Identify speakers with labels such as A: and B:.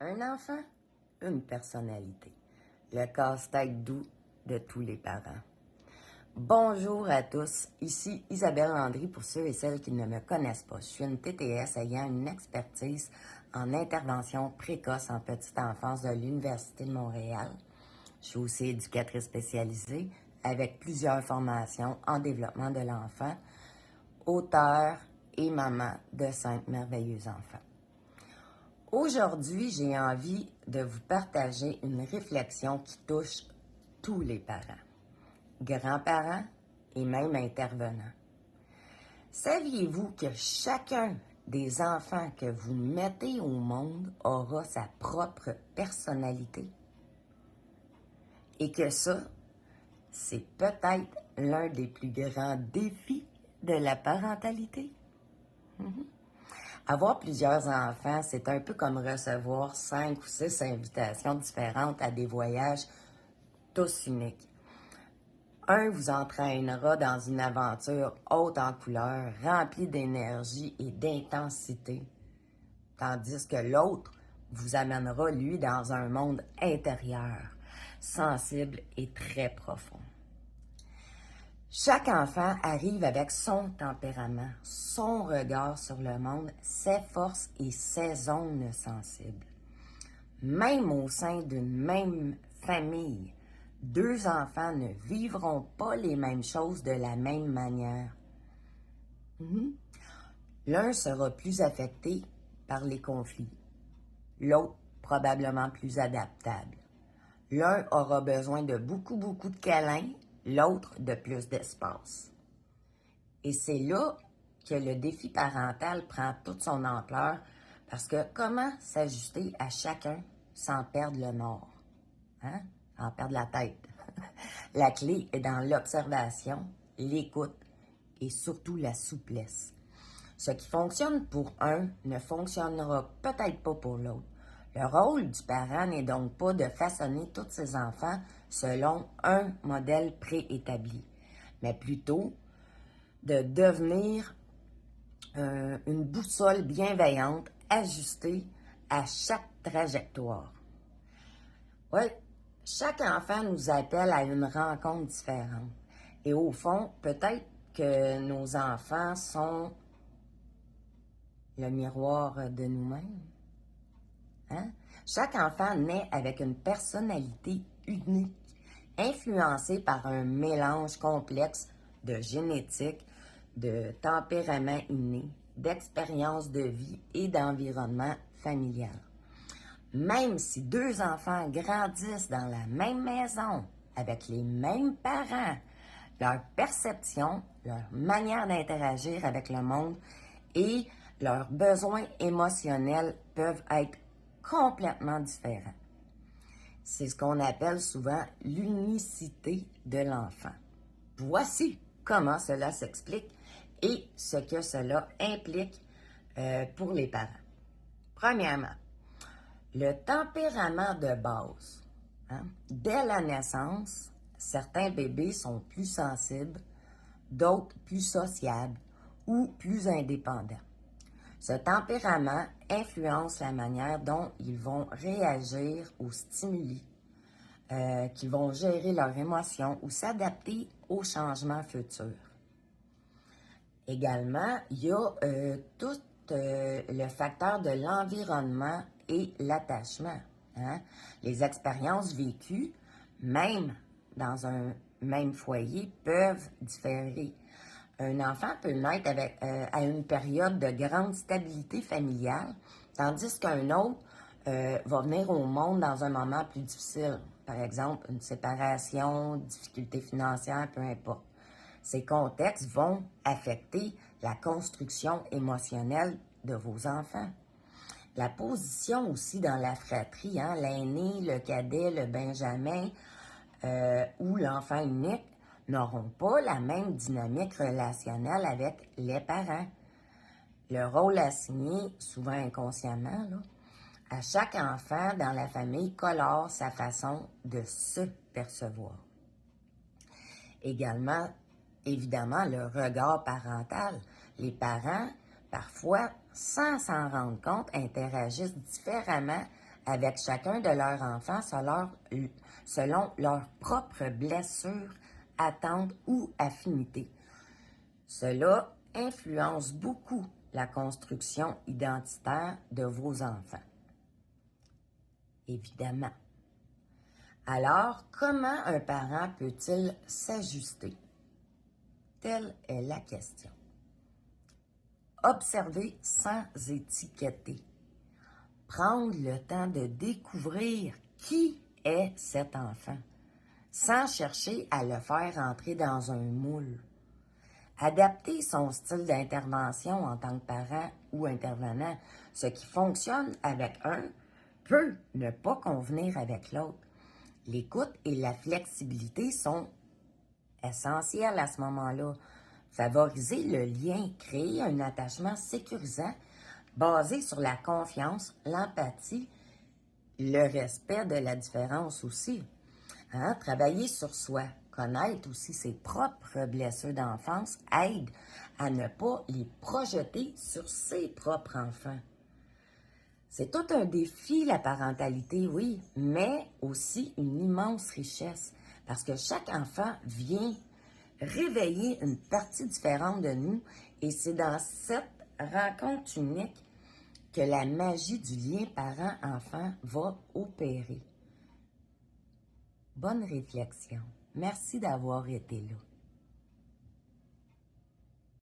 A: Un enfant, une personnalité. Le casse-tête doux de tous les parents. Bonjour à tous, ici Isabelle Landry pour ceux et celles qui ne me connaissent pas. Je suis une TTS ayant une expertise en intervention précoce en petite enfance de l'Université de Montréal. Je suis aussi éducatrice spécialisée avec plusieurs formations en développement de l'enfant, auteure et maman de 5 merveilleux enfants. Aujourd'hui, j'ai envie de vous partager une réflexion qui touche tous les parents, grands-parents et même intervenants. Saviez-vous que chacun des enfants que vous mettez au monde aura sa propre personnalité? Et que ça, c'est peut-être l'un des plus grands défis de la parentalité. Avoir plusieurs enfants, c'est un peu comme recevoir 5 ou 6 invitations différentes à des voyages tous uniques. Un vous entraînera dans une aventure haute en couleurs, remplie d'énergie et d'intensité, tandis que l'autre vous amènera, lui, dans un monde intérieur, sensible et très profond. Chaque enfant arrive avec son tempérament, son regard sur le monde, ses forces et ses zones sensibles. Même au sein d'une même famille, deux enfants ne vivront pas les mêmes choses de la même manière. L'un sera plus affecté par les conflits, l'autre probablement plus adaptable. L'un aura besoin de beaucoup de câlins, l'autre de plus d'espace. Et c'est là que le défi parental prend toute son ampleur parce que comment s'ajuster à chacun sans perdre le nord, sans perdre la tête? La clé est dans l'observation, l'écoute et surtout la souplesse. Ce qui fonctionne pour un ne fonctionnera peut-être pas pour l'autre. Le rôle du parent n'est donc pas de façonner tous ses enfants selon un modèle préétabli, mais plutôt de devenir une boussole bienveillante ajustée à chaque trajectoire. Oui, chaque enfant nous appelle à une rencontre différente. Et au fond, peut-être que nos enfants sont le miroir de nous-mêmes. Chaque enfant naît avec une personnalité unique, influencée par un mélange complexe de génétique, de tempérament inné, d'expérience de vie et d'environnement familial. Même si deux enfants grandissent dans la même maison, avec les mêmes parents, leur perception, leur manière d'interagir avec le monde et leurs besoins émotionnels peuvent être complètement différents. C'est ce qu'on appelle souvent l'unicité de l'enfant. Voici comment cela s'explique et ce que cela implique pour les parents. Premièrement, le tempérament de base. Dès la naissance, certains bébés sont plus sensibles, d'autres plus sociables ou plus indépendants. Ce tempérament influence la manière dont ils vont réagir aux stimuli, qu'ils vont gérer leurs émotions ou s'adapter aux changements futurs. Également, il y a tout le facteur de l'environnement et l'attachement. Les expériences vécues, même dans un même foyer, peuvent différer. Un enfant peut naître à une période de grande stabilité familiale, tandis qu'un autre va venir au monde dans un moment plus difficile. Par exemple, une séparation, difficultés financières, peu importe. Ces contextes vont affecter la construction émotionnelle de vos enfants. La position aussi dans la fratrie, l'aîné, le cadet, le benjamin ou l'enfant unique, n'auront pas la même dynamique relationnelle avec les parents. Le rôle assigné, souvent inconsciemment, à chaque enfant dans la famille colore sa façon de se percevoir. Également, évidemment, le regard parental. Les parents, parfois, sans s'en rendre compte, interagissent différemment avec chacun de leurs enfants selon leurs propres blessures, attentes ou affinités. Cela influence beaucoup la construction identitaire de vos enfants. Évidemment. Alors, comment un parent peut-il s'ajuster? Telle est la question. Observer sans étiqueter. Prendre le temps de découvrir qui est cet enfant, sans chercher à le faire entrer dans un moule. Adapter son style d'intervention en tant que parent ou intervenant. Ce qui fonctionne avec un peut ne pas convenir avec l'autre. L'écoute et la flexibilité sont essentielles à ce moment-là. Favoriser le lien, créer un attachement sécurisant basé sur la confiance, l'empathie, le respect de la différence aussi. Travailler sur soi, connaître aussi ses propres blessures d'enfance aide à ne pas les projeter sur ses propres enfants. C'est tout un défi, la parentalité, oui, mais aussi une immense richesse, parce que chaque enfant vient réveiller une partie différente de nous, et c'est dans cette rencontre unique que la magie du lien parent-enfant va opérer. Bonne réflexion. Merci d'avoir été là.